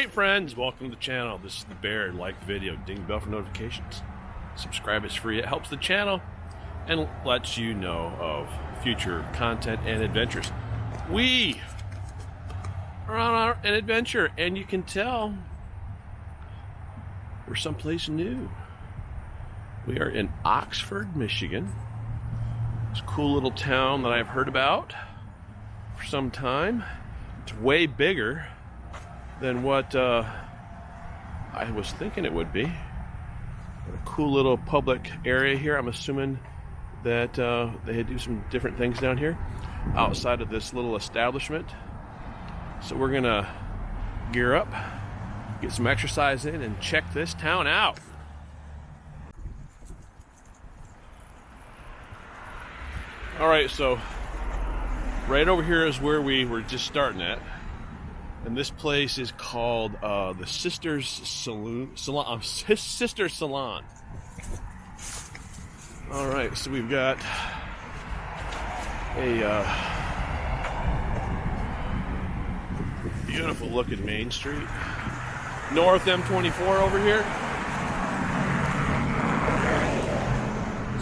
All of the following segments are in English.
Alright friends, welcome to the channel. This is the Bear. Like the video, ding the bell for notifications. Subscribe, it's free. It helps the channel and lets you know of future content and adventures. We are on an adventure, and you can tell we're someplace new. We are in Oxford, Michigan. It's a cool little town that I've heard about for some time. It's way bigger than what I was thinking it would be. A cool little public area here. I'm assuming that they do some different things down here outside of this little establishment. So we're gonna gear up, get some exercise in, and check this town out. All right, so right over here is where we were just starting at. And this place is called the Sisters Salon. Sister Salon. All right, so we've got a beautiful looking Main Street. North M24 over here.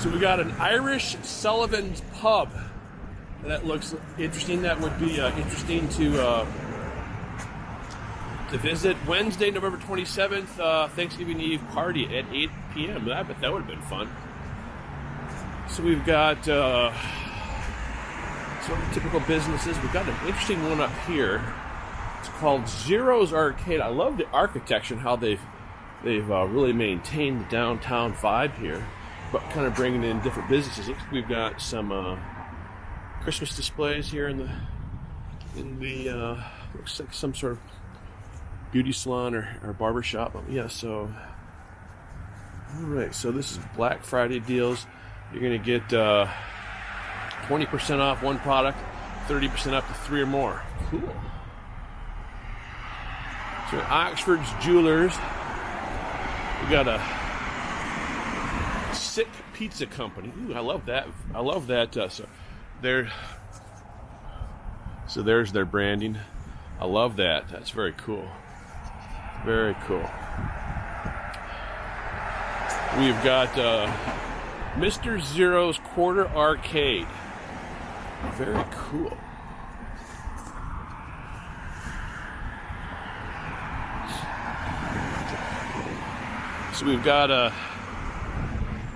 So we got an Irish Sullivan's Pub. That looks interesting. That would be interesting to visit. Wednesday, November 27th, Thanksgiving Eve party at 8 p.m. I bet that would have been fun. So we've got sort of typical businesses. We've got an interesting one up here. It's called Zero's Arcade. I love the architecture and how they've really maintained the downtown vibe here, but kind of bringing in different businesses. Looks like we've got some Christmas displays here in the looks like some sort of beauty salon or barber shop. Yeah, so all right, so this is Black Friday deals. You're gonna get 20% off one product, 30% up to 3 or more. Cool. So Oxford's Jewelers, we got a Sick Pizza Company. Ooh, I love that. I love that. So there's their branding. I love that. That's very cool. Very cool. We've got Mr. Zero's Quarter Arcade. Very cool. So we've got a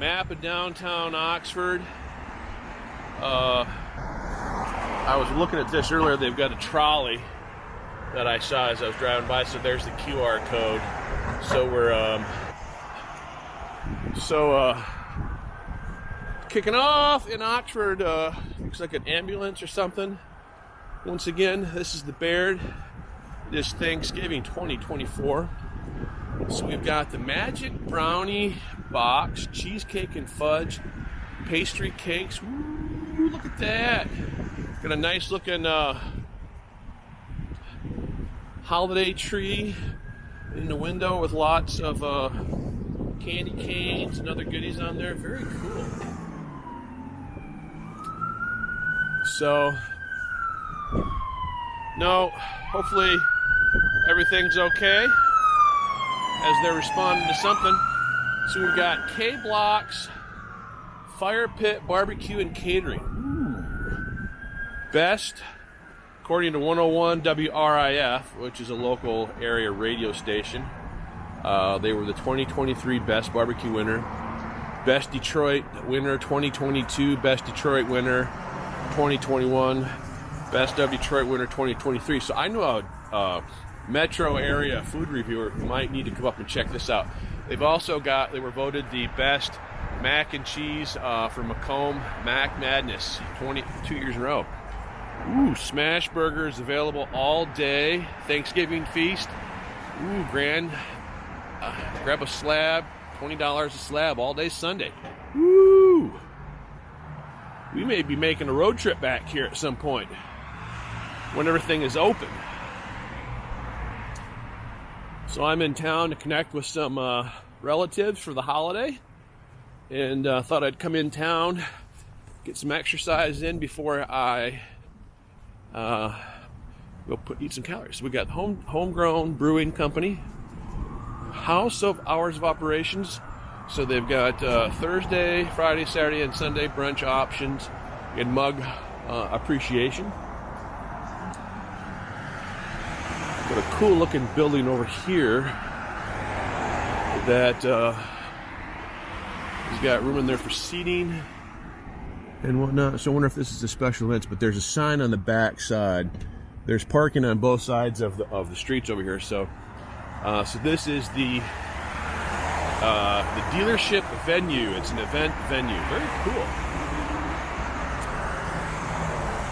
map of downtown Oxford. I was looking at this earlier. They've got a trolley that I saw as I was driving by. So there's the QR code. So we're kicking off in Oxford. Looks like an ambulance or something. Once again, this is the Baird. This Thanksgiving 2024. So we've got the Magic Brownie box, cheesecake and fudge, pastry cakes. Ooh, look at that. Got a nice looking holiday tree in the window with lots of candy canes and other goodies on there. Very cool. So, no, hopefully everything's okay as they're responding to something. So we've got K Blocks, Fire Pit, Barbecue, and Catering. Ooh. Best, according to 101 WRIF, which is a local area radio station. They were the 2023 Best Barbecue winner. Best Detroit winner 2022. Best Detroit winner 2021. Best of Detroit winner 2023. So I know a metro area food reviewer who might need to come up and check this out. They've also they were voted the best mac and cheese for Macomb Mac Madness 22 years in a row. Ooh, smash burgers available all day. Thanksgiving feast. Ooh, grand. Grab a slab, $20 a slab all day Sunday. Woo! We may be making a road trip back here at some point when everything is open. So I'm in town to connect with some relatives for the holiday, and thought I'd come in town, get some exercise in before I eat some calories. So we got homegrown brewing company, house of hours of operations. So they've got Thursday, Friday, Saturday, and Sunday brunch options and mug appreciation. Got a cool looking building over here that has got room in there for seating and whatnot. So I wonder if this is a special event, but there's a sign on the back side. There's parking on both sides of the streets over here. So this is the dealership venue. It's an event venue. Very cool.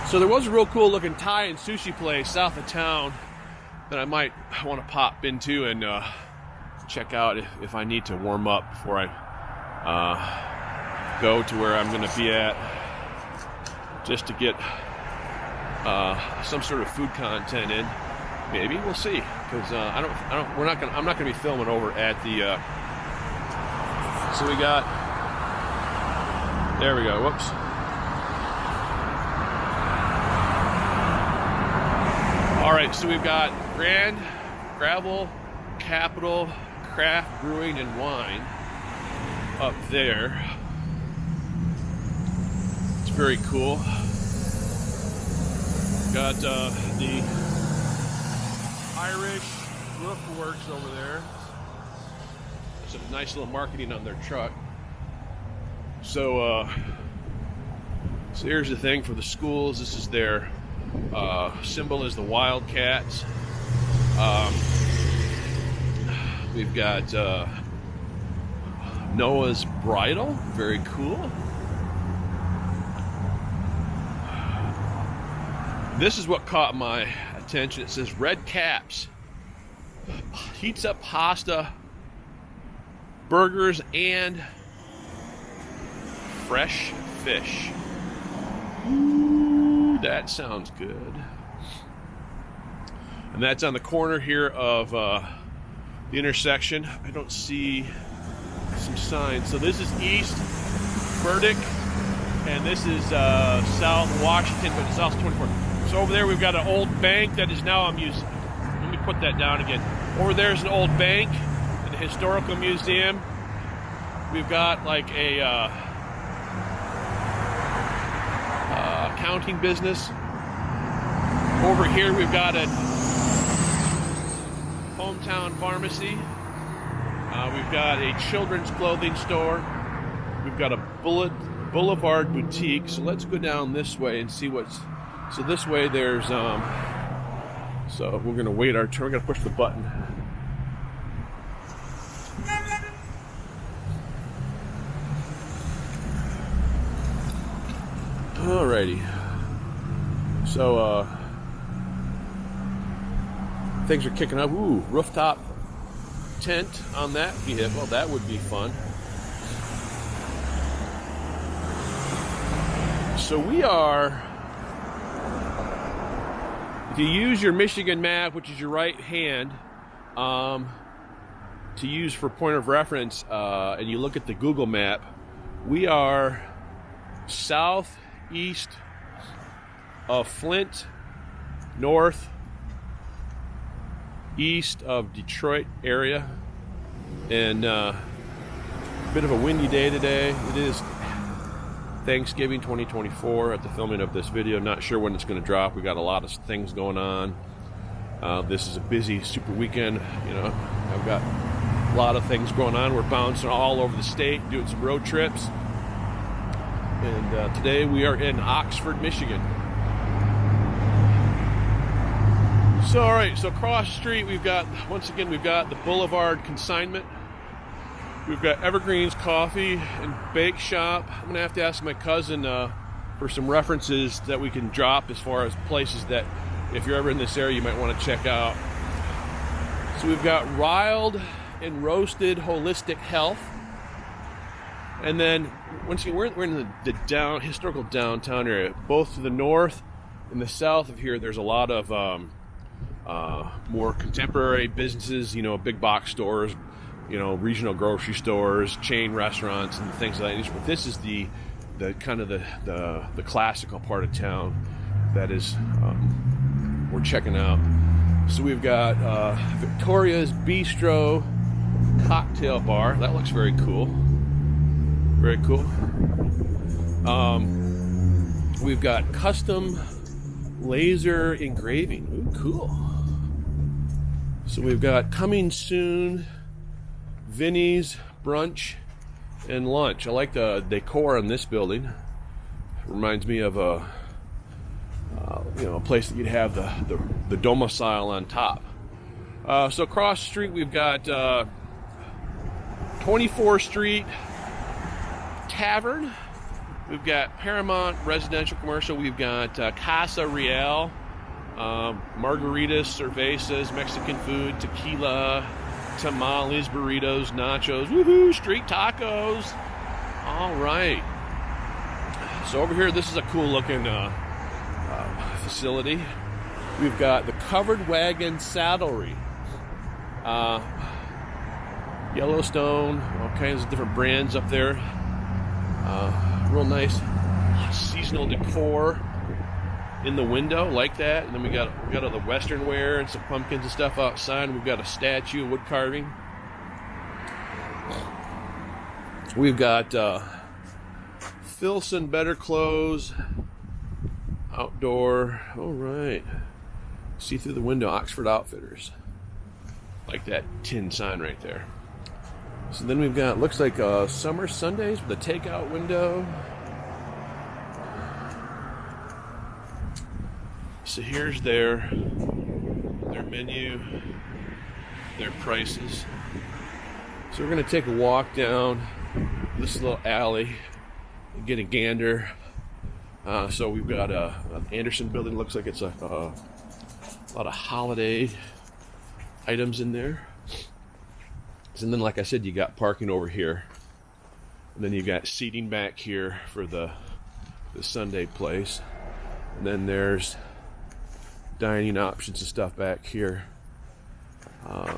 So there was a real cool looking Thai and sushi place south of town that I might want to pop into and check out if I need to warm up before I go to where I'm going to be at, just to get some sort of food content in. Maybe we'll see, because I'm not going to be filming over at the. So we got. There we go. Whoops. All right, so we've got Gravel Capital Craft Brewing and Wine up there. It's very cool. Got the Irish Roof Works over there. Some nice little marketing on their truck. So here's the thing for the schools. This is their symbol is the Wildcats. We've got Noah's Bridal. Very cool. This is what caught my attention. It says Red Caps. Heats up pasta, burgers, and fresh fish. Ooh, that sounds good. And that's on the corner here of the intersection. I don't see some signs. So this is East Burdick, and this is South Washington, but it's South 24. So over there we've got an old bank that is now a museum. Let me put that down again. Over there is an old bank and a historical museum. We've got like a accounting business. Over here we've got a hometown pharmacy. We've got a children's clothing store. We've got a Boulevard boutique. So let's go down this way and see what's. So this way there's so we're gonna wait our turn. We're gonna push the button. Alrighty. So things are kicking up. Ooh, rooftop tent on that vehicle. That would be fun. So we are, if you use your Michigan map, which is your right hand, to use for point of reference, and you look at the Google map, we are southeast of Flint, north east of Detroit area, and a bit of a windy day today. It is Thanksgiving 2024 at the filming of this video. Not sure when it's going to drop. We got a lot of things going on. This is a busy super weekend. You know, I've got a lot of things going on. We're bouncing all over the state, doing some road trips. And today we are in Oxford, Michigan. So, all right, so across the street we've got, once again, we've got the Boulevard Consignment. We've got Evergreen's Coffee and Bake Shop. I'm going to have to ask my cousin for some references that we can drop as far as places that, if you're ever in this area, you might want to check out. So we've got Riled and Roasted Holistic Health. And then, once again, we're in the historical downtown area. Both to the north and the south of here, there's a lot of more contemporary businesses, you know, big box stores, you know, regional grocery stores, chain restaurants, and things like that. But this is the kind of the classical part of town that is we're checking out. So we've got Victoria's Bistro Cocktail Bar. That looks very cool. Very cool. We've got custom laser engraving. Ooh, cool. So we've got coming soon, Vinny's brunch and lunch. I like the decor on this building. Reminds me of a place that you'd have the domicile on top. So across the street we've got 24th Street Tavern. We've got Paramount Residential Commercial. We've got Casa Real, margaritas, cervezas, Mexican food, tequila, tamales, burritos, nachos, woohoo, street tacos. All right. So over here, this is a cool looking facility. We've got the Covered Wagon Saddlery, Yellowstone, all kinds of different brands up there. Real nice seasonal decor in the window, like that. And then we got all the Western wear and some pumpkins and stuff outside. And we've got a statue, wood carving. We've got Filson Better Clothes, outdoor. All right. See through the window, Oxford Outfitters. Like that tin sign right there. So then we've got, looks like Summer Sundays with a takeout window. So here's their menu, their prices. So we're going to take a walk down this little alley and get a gander. So we've got an Anderson building. Looks like it's a lot of holiday items in there. And then, like I said, you got parking over here. And then you got seating back here for the Sunday place. And then there's dining options and stuff back here.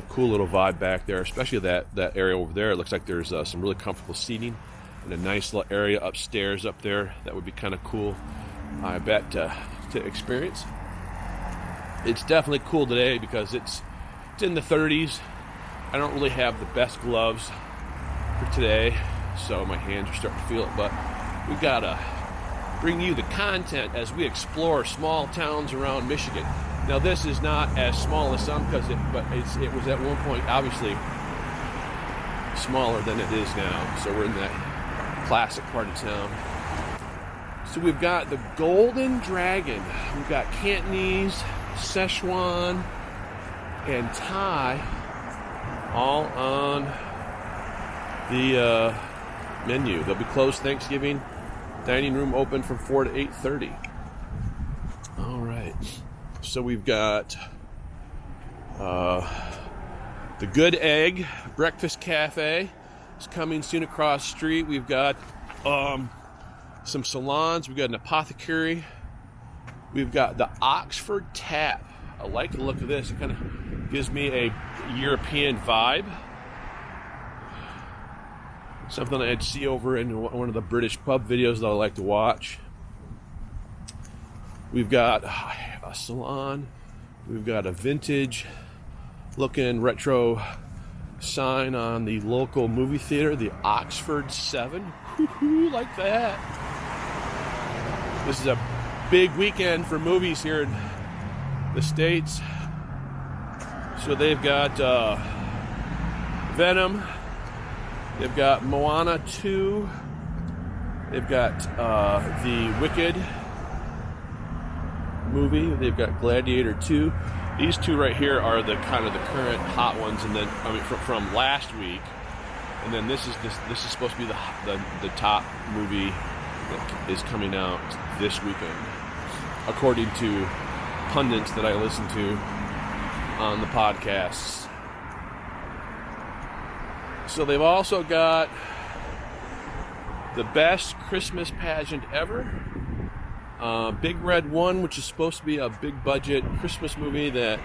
Cool little vibe back there, especially that area over there. It looks like there's some really comfortable seating and a nice little area upstairs up there. That would be kind of cool, I bet, to experience. It's definitely cool today because it's in the 30s. I don't really have the best gloves for today, so my hands are starting to feel it, but we gotta bring you the content as we explore small towns around Michigan. Now this is not as small as some, but it was at one point obviously smaller than it is now. So we're in that classic part of town. So we've got the Golden Dragon. We've got Cantonese, Szechuan, and Thai all on the menu. They'll be closed Thanksgiving. Dining room open from 4 to 8:30. All right. So we've got the Good Egg Breakfast Cafe. It's coming soon across the street. We've got some salons. We've got an apothecary. We've got the Oxford Tap. I like the look of this. It kind of gives me a European vibe. Something I'd see over in one of the British pub videos that I like to watch. We've got a salon. We've got a vintage looking retro sign on the local movie theater, the Oxford 7. Woo-hoo, like that. This is a big weekend for movies here in the States. So they've got Venom. They've got Moana 2. They've got the Wicked movie. They've got Gladiator 2. These two right here are the kind of the current hot ones, and then from last week. And then this is supposed to be the top movie that is coming out this weekend, according to pundits that I listen to on the podcasts. So they've also got the best Christmas pageant ever. Big Red 1, which is supposed to be a big budget Christmas movie that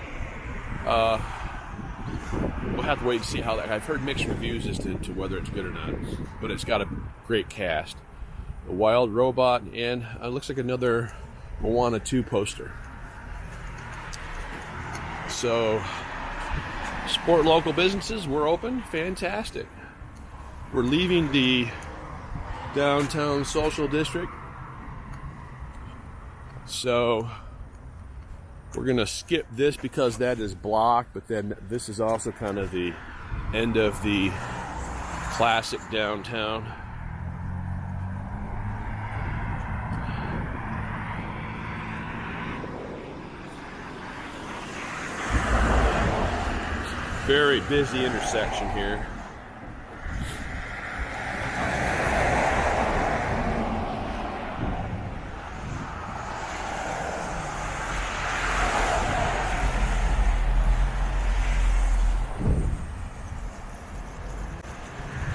we'll have to wait and see how that. I've heard mixed reviews as to whether it's good or not, but it's got a great cast. A Wild Robot, and it looks like another Moana 2 poster. So, support local businesses. We're open. Fantastic. We're leaving the downtown social district. So, we're going to skip this because that is blocked, but then this is also kind of the end of the classic downtown. Very busy intersection here.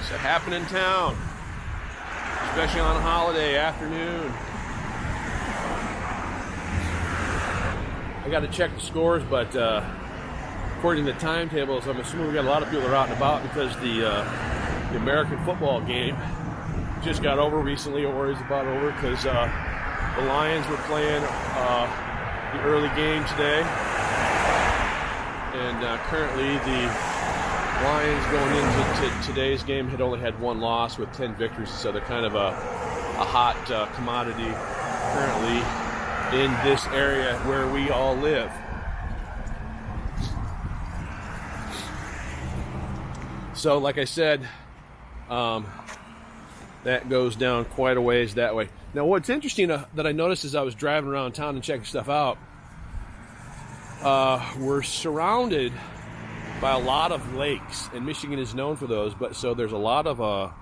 It's a happening town, especially on a holiday afternoon. I got to check the scores, but according to the timetables, I'm assuming we got a lot of people that are out and about because the American football game just got over recently, or is about over, because the Lions were playing the early game today, and currently the Lions going into today's game had only had one loss with 10 victories, so they're kind of a hot commodity currently in this area where we all live. So, like I said, that goes down quite a ways that way. Now, what's interesting that I noticed as I was driving around town and checking stuff out, we're surrounded by a lot of lakes, and Michigan is known for those. But so there's a lot of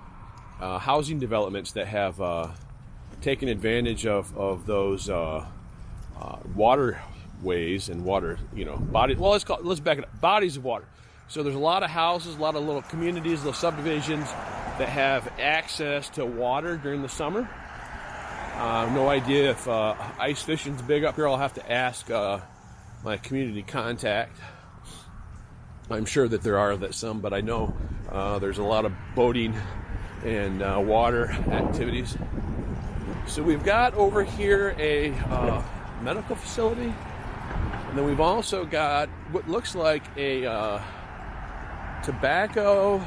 housing developments that have taken advantage of those waterways and water, bodies. Well, let's back it up. Bodies of water. So there's a lot of houses, a lot of little communities, little subdivisions that have access to water during the summer. No idea if ice fishing's big up here. I'll have to ask my community contact. I'm sure that there are some, but I know there's a lot of boating and water activities. So we've got over here a medical facility, and then we've also got what looks like a tobacco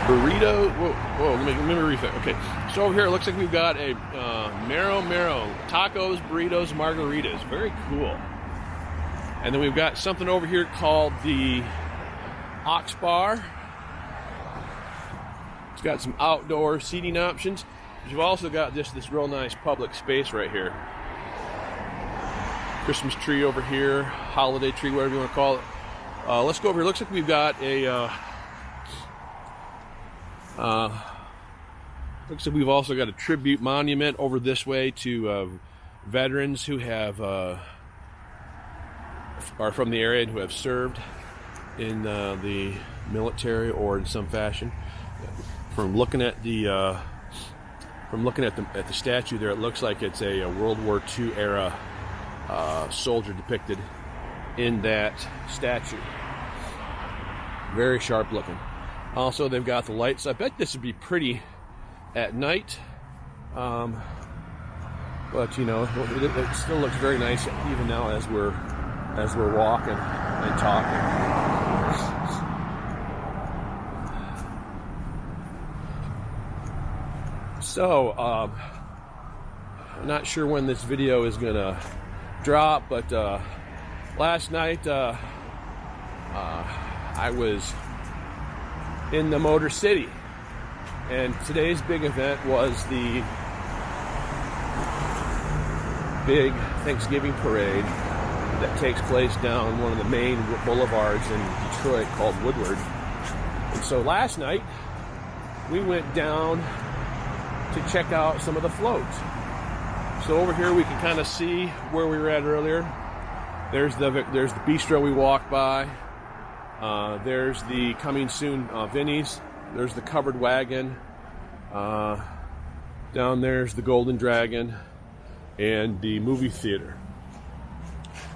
burrito. Whoa, let me refit. Okay, so over here it looks like we've got a Mero tacos, burritos, margaritas. Very cool. And then we've got something over here called the Ox Bar. It's got some outdoor seating options. You've also got this real nice public space right here. Christmas tree over here, holiday tree, whatever you want to call it. Let's go over here. Looks like we've got a looks like we've also got a tribute monument over this way to veterans who have are from the area and who have served in the military or in some fashion. From looking at the statue there, it looks like it's a World War II era soldier depicted in that statue. Very sharp looking. Also, they've got the lights. I bet this would be pretty at night, but it still looks very nice even now as we're walking and talking. So I'm not sure when this video is gonna drop, but last night I was in the Motor City, and today's big event was the big Thanksgiving parade that takes place down one of the main boulevards in Detroit called Woodward. And so last night we went down to check out some of the floats. So over here we can kind of see where we were at earlier. There's the bistro we walked by. There's the coming soon Vinny's. There's the covered wagon. Down there's the Golden Dragon and the movie theater.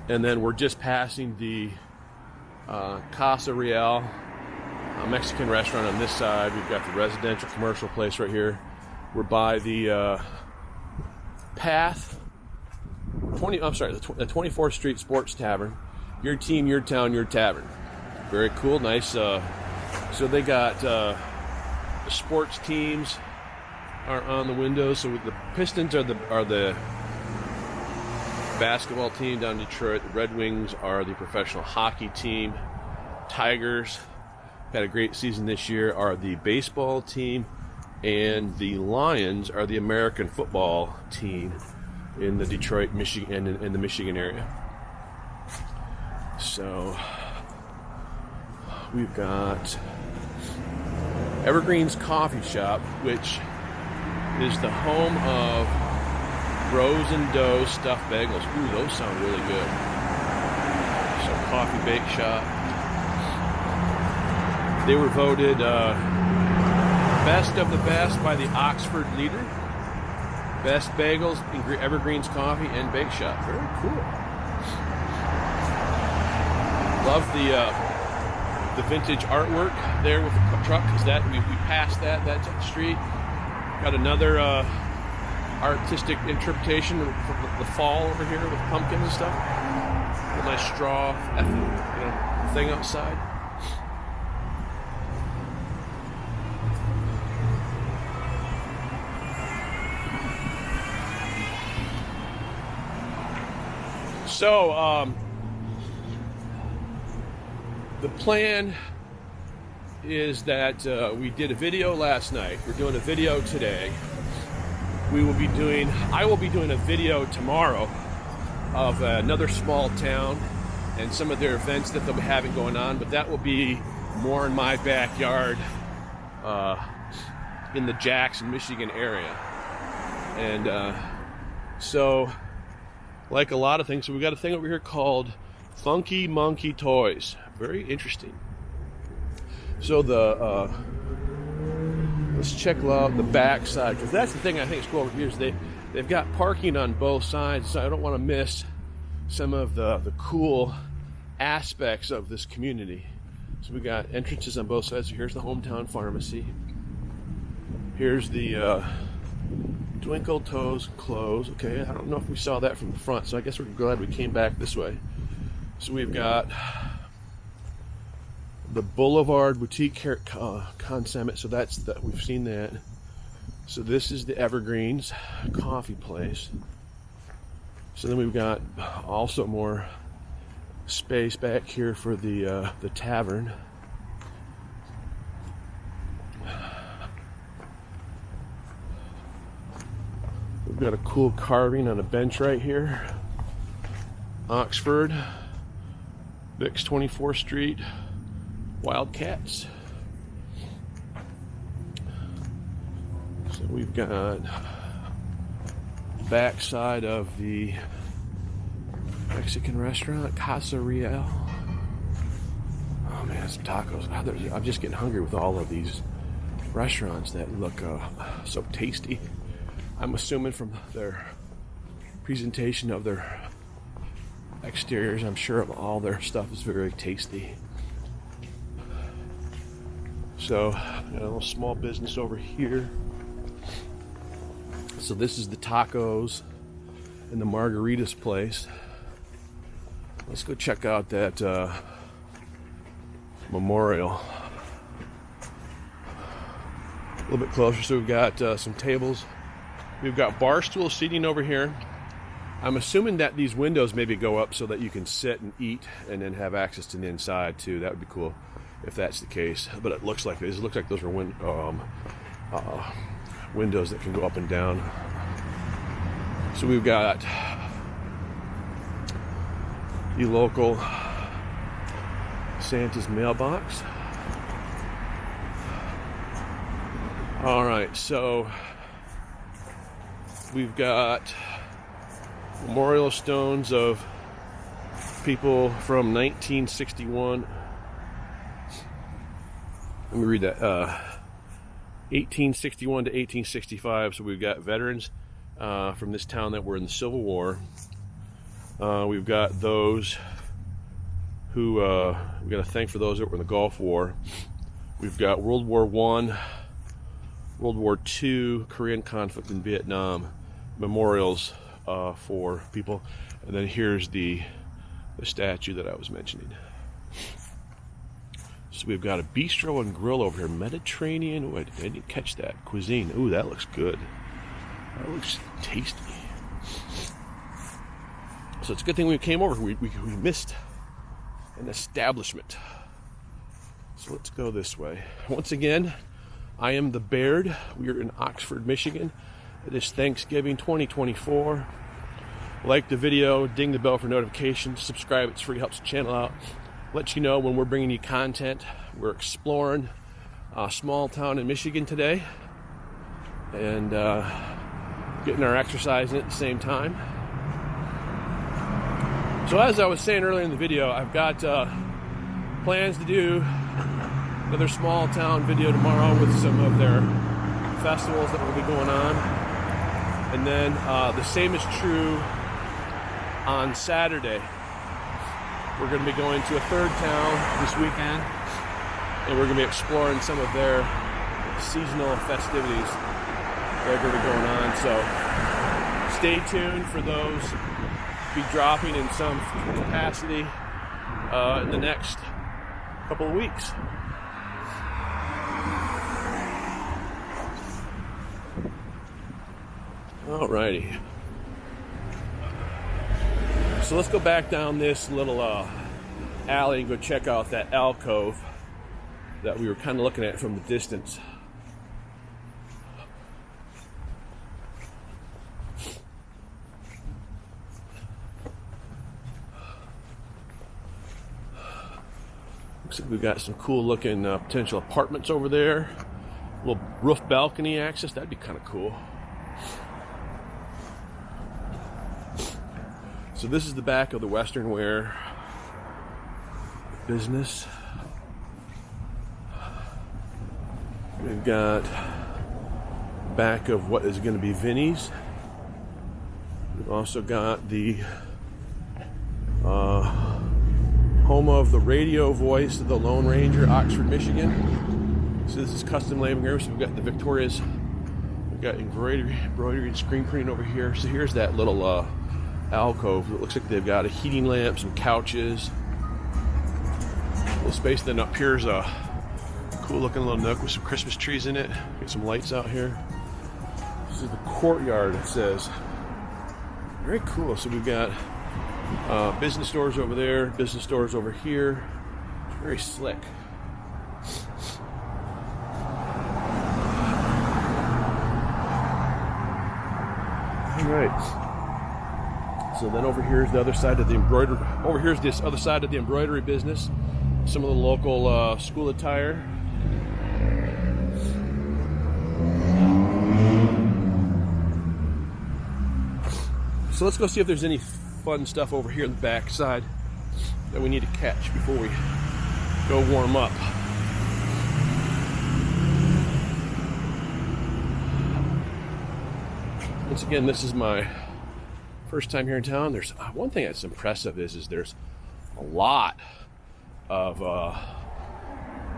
And then we're just passing the Casa Real, a Mexican restaurant on this side. We've got the residential commercial place right here. We're by the Path 20. I'm sorry, the 24th Street Sports Tavern. Your team, your town, your tavern. Very cool, nice. So they got the sports teams are on the windows. So the Pistons are the basketball team down in Detroit. The Red Wings are the professional hockey team. Tigers had a great season this year, are the baseball team, and the Lions are the American football team in the Detroit, Michigan, and in the Michigan area. So we've got Evergreen's Coffee Shop, which is the home of Rose and Doe stuffed bagels. Ooh, those sound really good. So coffee bake shop. They were voted best of the best by the Oxford Leader. Best bagels, Evergreen's Coffee and Bake Shop. Very cool. Love the vintage artwork there with the truck. Is that we passed that? That's up the street. Got another artistic interpretation of the fall over here with pumpkins and stuff. A nice straw, thing outside. So, the plan is that we did a video last night. We're doing a video today. I will be doing a video tomorrow of another small town and some of their events that they'll be having going on, but that will be more in my backyard in the Jackson, Michigan area. And so, like a lot of things, so we got a thing over here called Funky Monkey Toys. Very interesting. So let's check out the back side, because that's the thing I think is cool over here is they've got parking on both sides, so I don't want to miss some of the cool aspects of this community. So we got entrances on both sides. So here's the hometown pharmacy. Here's the Twinkle Toes Clothes. Okay, I don't know if we saw that from the front, so I guess we're glad we came back this way. So we've got the Boulevard Boutique Hair Consignment. So we've seen that. So this is the Evergreens coffee place. So then we've got also more space back here for the tavern. We've got a cool carving on a bench right here. Oxford, Vic's 24th Street, Wildcats. So we've got backside of the Mexican restaurant, Casa Real. Oh man, some tacos. I'm just getting hungry with all of these restaurants that look so tasty. I'm assuming from their presentation of their exteriors, I'm sure all their stuff is very tasty. So, got a little small business over here. So this is the tacos and the margaritas place. Let's go check out that memorial a little bit closer. So we've got some tables. We've got bar stool seating over here. I'm assuming that these windows maybe go up so that you can sit and eat and then have access to the inside too. That would be cool if that's the case. But it looks like it is. It looks like those are windows that can go up and down. So we've got the local Santa's mailbox. All right, so we've got memorial stones of people from 1961. Let me read that. 1861 to 1865. So we've got veterans from this town that were in the Civil War. We've got those who we've got to thank for those that were in the Gulf War. We've got World War I, World War II, Korean conflict in Vietnam, memorials for people. And then here's the statue that I was mentioning. So we've got a bistro and grill over here, Mediterranean. Ooh, I didn't catch that cuisine. Ooh, that looks good. That looks tasty. So it's a good thing we came over. We missed an establishment. So let's go this way. Once again, I am the Baird. We are in Oxford, Michigan. It is Thanksgiving 2024. Like the video, ding the bell for notifications, subscribe, it's free, helps the channel out. Let you know when we're bringing you content. We're exploring a small town in Michigan today and getting our exercise in at the same time. So as I was saying earlier in the video, I've got plans to do another small town video tomorrow with some of their festivals that will be going on. And then the same is true on Saturday. We're going to be going to a third town this weekend, and we're going to be exploring some of their seasonal festivities that are going to be going on. So stay tuned for those. Be dropping in some capacity in the next couple of weeks. Alrighty. So let's go back down this little alley and go check out that alcove that we were kind of looking at from the distance. Looks like we've got some cool looking potential apartments over there. A little roof balcony access, that'd be kind of cool. So this is the back of the Western Wear business. We've got back of what is going to be Vinny's. We've also got the home of the radio voice of the Lone Ranger, Oxford, Michigan. So this is custom labeling here. So we've got the Victoria's. We've got embroidery and screen printing over here. So here's that little alcove. It looks like they've got a heating lamp, some couches, a little space. Then up here's a cool looking little nook with some Christmas trees in it. Get some lights out here. This is the courtyard, it says. Very cool. So we've got business stores over there, business stores over here. Very slick. All right. So then over here is the other side of the embroidery. Over here's this other side of the embroidery business. Some of the local school attire. So let's go see if there's any fun stuff over here on the back side that we need to catch before we go warm up. Once again, this is my first time here in town. There's one thing that's impressive is there's a lot of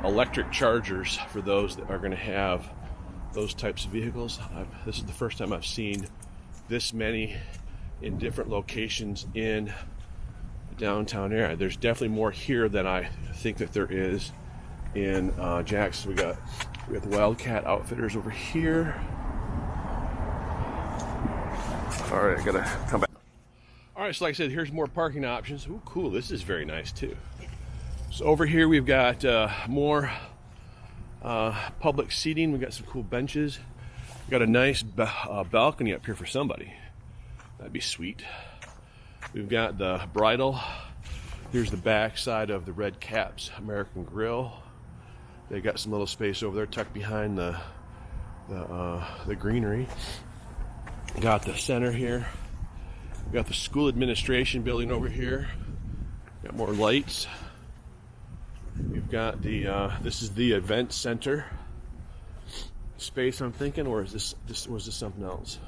electric chargers for those that are going to have those types of vehicles. This is the first time I've seen this many in different locations in the downtown area. There's definitely more here than I think that there is in Jackson. We got the Wildcat Outfitters over here. All right, I gotta come back. All right, so like I said, here's more parking options. Ooh, cool, this is very nice too. So over here we've got more public seating. We've got some cool benches. We've got a nice balcony up here for somebody. That'd be sweet. We've got the bridal. Here's the back side of the Red Caps American Grill. They got some little space over there tucked behind the greenery. Got the center here. We got the school administration building over here. Got more lights. We've got the this is the event center space, I'm thinking, or is this was this something else?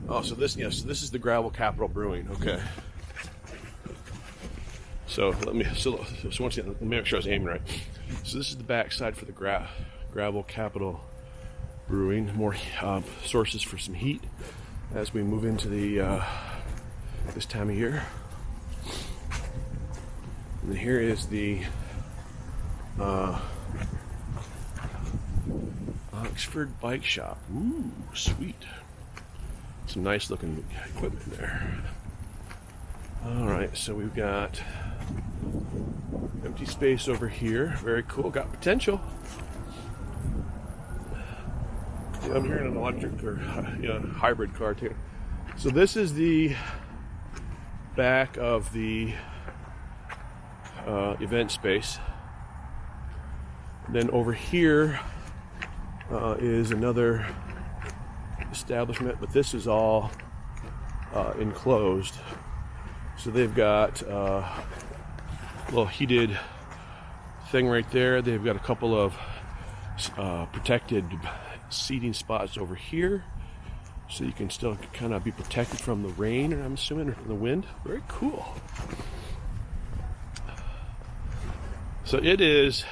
Oh, so this this is the Gravel Capital Brewing. Okay. So once again, let me make sure I was aiming right. So this is the back side for the Gravel Capital brewing, more sources for some heat as we move into the this time of year. And here is the Oxford Bike Shop. Ooh, sweet. Some nice looking equipment there. Alright, so we've got empty space over here. Very cool. Got potential. Yeah, I'm hearing an electric or hybrid car too. So this is the back of the event space. Then over here is another establishment, but this is all enclosed. So they've got a little heated thing right there. They've got a couple of protected seating spots over here, so you can still kind of be protected from the rain, I'm assuming, or from the wind. Very cool. So it is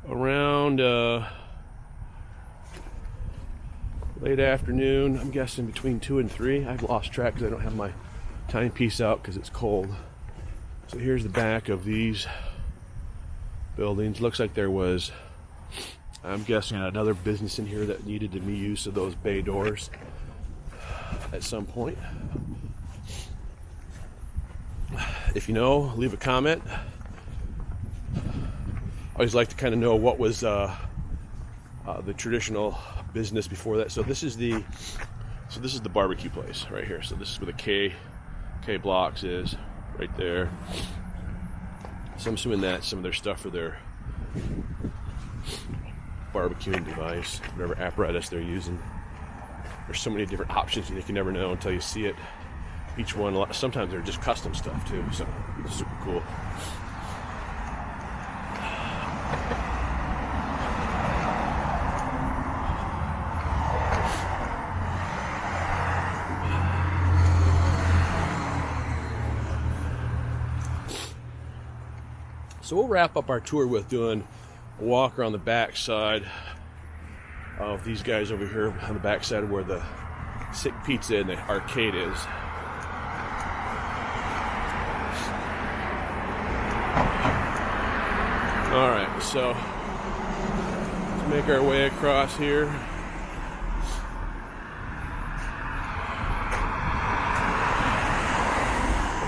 around late afternoon. I'm guessing between 2 and 3. I've lost track because I don't have my timepiece out because it's cold. So here's the back of these buildings. Looks like there was, I'm guessing, another business in here that needed to be use of those bay doors at some point. If you know, leave a comment. I always like to kind of know what was the traditional business before that. So this is the barbecue place right here. So this is where the K Blocks is, right there. So I'm assuming that's some of their stuff for their barbecuing device, whatever apparatus they're using. There's so many different options and you can never know until you see it. Each one, sometimes they're just custom stuff too, so it's super cool. So we'll wrap up our tour with doing a walk around the back side of these guys over here, on the back side of where the Sick Pizza and the arcade is. Alright, so let's make our way across here.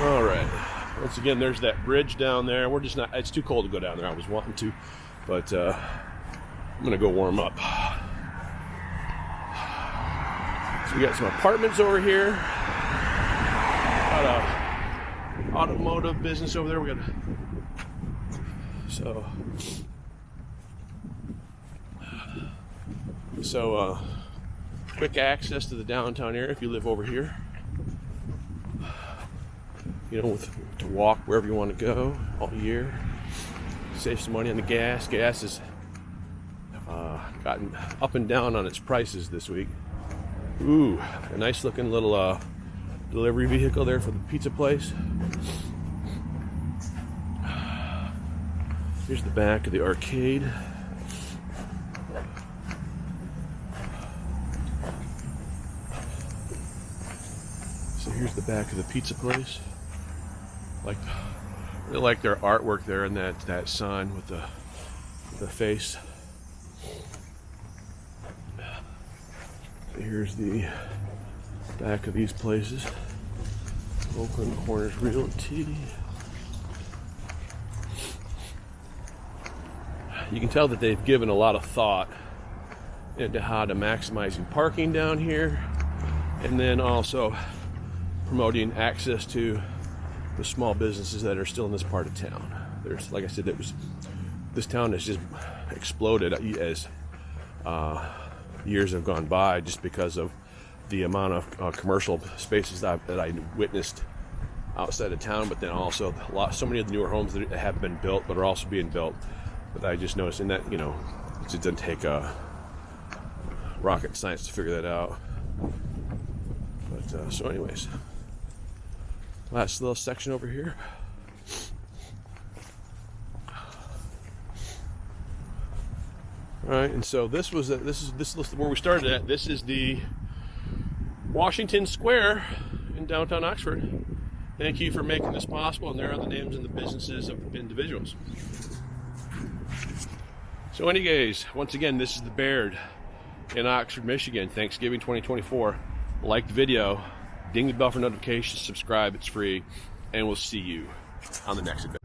Alright. Once again, there's that bridge down there. We're just not, it's too cold to go down there. I was wanting to, but I'm gonna go warm up. So we got some apartments over here. Got a automotive business over there. We got so quick access to the downtown area if you live over here. You know, to walk wherever you want to go all year. Save some money on the gas. Gas has gotten up and down on its prices this week. Ooh, a nice looking little delivery vehicle there for the pizza place. Here's the back of the arcade. So here's the back of the pizza place. Really like their artwork there and that sign with the face. Here's the back of these places. Oakland Corners Realty. You can tell that they've given a lot of thought into how to maximizing parking down here, and then also promoting access to the small businesses that are still in this part of town. There's, like I said, this town has just exploded as years have gone by, just because of the amount of commercial spaces that I witnessed outside of town, but then also so many of the newer homes that have been built but are also being built. But I just noticed in that, you know, it doesn't take rocket science to figure that out. But so anyways, last little section over here. right, and so this is where we started at. This is the Washington Square in downtown Oxford. Thank you for making this possible, and there are the names and the businesses of individuals. So anyways, once again, this is the Baird in Oxford, Michigan, Thanksgiving 2024. Like the video, ding the bell for notifications, subscribe, it's free, and we'll see you on the next event.